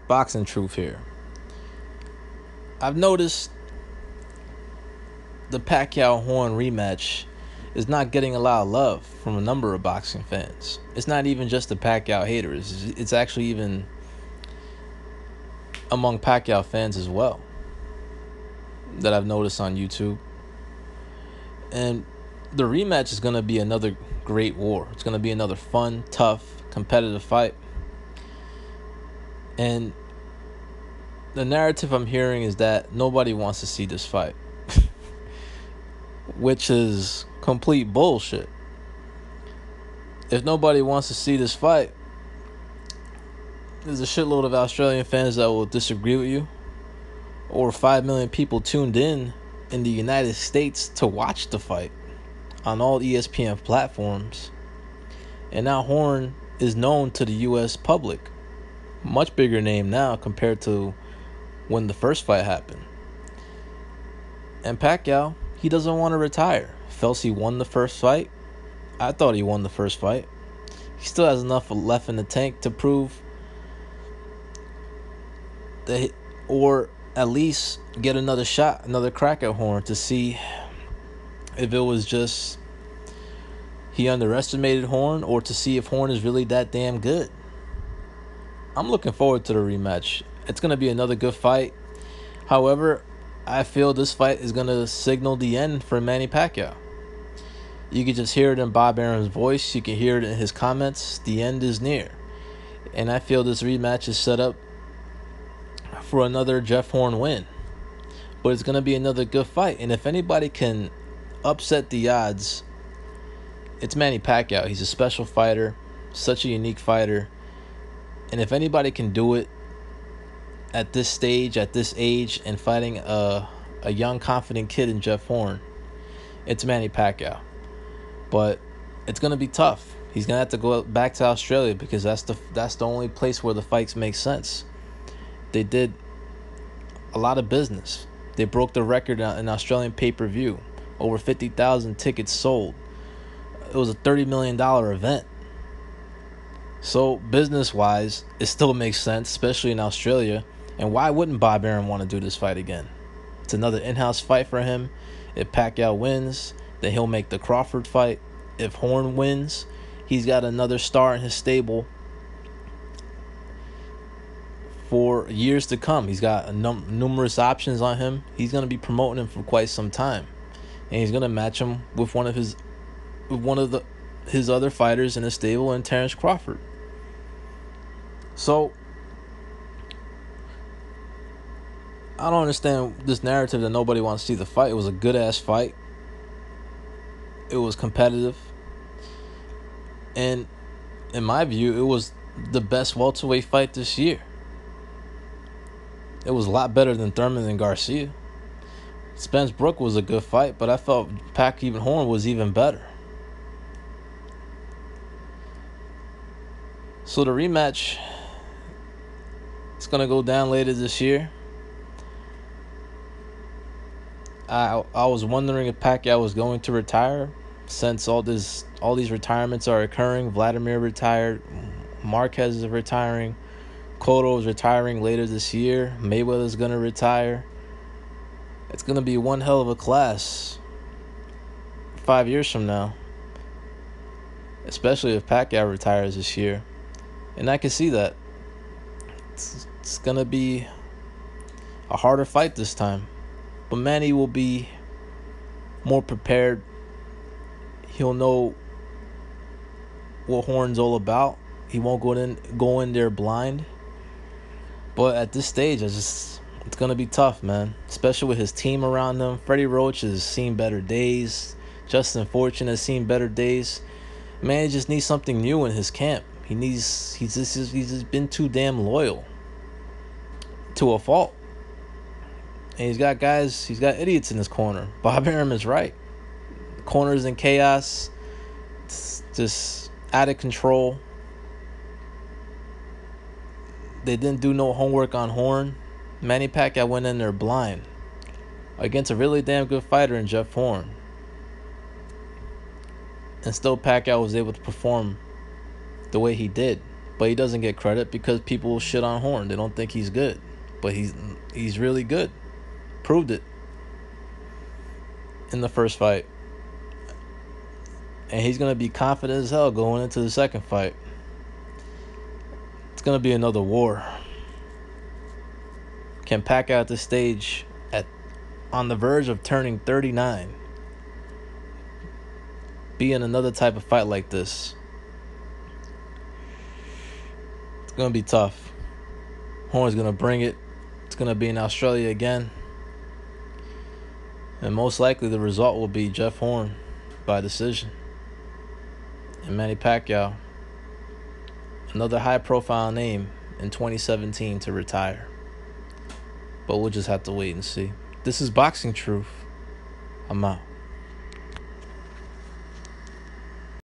boxing truth here. I've noticed the Pacquiao Horn rematch is not getting a lot of love from a number of boxing fans. It's not even just the Pacquiao haters. It's actually even among Pacquiao fans as well that I've noticed on YouTube. And the rematch is going to be another great war. It's going to be another fun, tough, competitive fight. And the narrative I'm hearing is that nobody wants to see this fight, which is complete bullshit. If nobody wants to see this fight, there's a shitload of Australian fans that will disagree with you. Over 5 million people tuned in the United States to watch the fight on all ESPN platforms. And now Horn is known to the U.S. public. Much bigger name now compared to when the first fight happened. And Pacquiao, he doesn't want to retire. Felt he won the first fight. I thought he won the first fight. He still has enough left in the tank to prove that, or at least get another shot, another crack at Horn to see if it was just he underestimated Horn, or to see if Horn is really that damn good. I'm looking forward to the rematch. It's going to be another good fight. However, I feel this fight is going to signal the end for Manny Pacquiao. You can just hear it in Bob Arum's voice. You can hear it in his comments. The end is near. And I feel this rematch is set up for another Jeff Horn win. But it's going to be another good fight. And if anybody can upset the odds, it's Manny Pacquiao. He's a special fighter, such a unique fighter. And if anybody can do it at this stage, at this age, and fighting a young, confident kid in Jeff Horn, it's Manny Pacquiao. But it's going to be tough. He's going to have to go back to Australia because that's the only place where the fights make sense. They did a lot of business. They broke the record in Australian pay-per-view. Over 50,000 tickets sold. It was a $30 million event. So business-wise, it still makes sense, especially in Australia. And why wouldn't Bob Arum want to do this fight again? It's another in-house fight for him. If Pacquiao wins, then he'll make the Crawford fight. If Horn wins, he's got another star in his stable for years to come. He's got numerous options on him. He's going to be promoting him for quite some time. And he's going to match him with one of his other fighters in his stable, and Terrence Crawford. So I don't understand this narrative that nobody wants to see the fight. It was a good-ass fight. It was competitive. And in my view, it was the best welterweight fight this year. It was a lot better than Thurman and Garcia. Spence Brook was a good fight, but I felt Pacquiao Horn was even better. So the rematch, it's going to go down later this year. I was wondering if Pacquiao was going to retire, since all these retirements are occurring. Vladimir retired, Marquez is retiring, Cotto is retiring later this year, Mayweather's going to retire. It's going to be one hell of a class 5 years from now, especially if Pacquiao retires this year. And I can see that. It's going to be a harder fight this time. But Manny will be more prepared. He'll know what Horn's all about. He won't go in there blind. But at this stage, it's going to be tough, man. Especially with his team around him. Freddie Roach has seen better days. Justin Fortune has seen better days. Manny just needs something new in his camp. He's just been too damn loyal to a fault. And he's got idiots in his corner. Bob Arum is right. The corner's in chaos. It's just out of control. They didn't do no homework on Horn. Manny Pacquiao went in there blind against a really damn good fighter in Jeff Horn. And still Pacquiao was able to perform the way he did. But he doesn't get credit because people shit on Horn. They don't think he's good. But he's really good. Proved it in the first fight. And he's going to be confident as hell going into the second fight. It's going to be another war. Can Pacquiao at this stage, on the verge of turning 39, be in another type of fight like this? It's going to be tough. Horn's going to bring it. It's going to be in Australia again. And most likely the result will be Jeff Horn by decision. And Manny Pacquiao, another high-profile name in 2017 to retire. But we'll just have to wait and see. This is Boxing Truth. I'm out.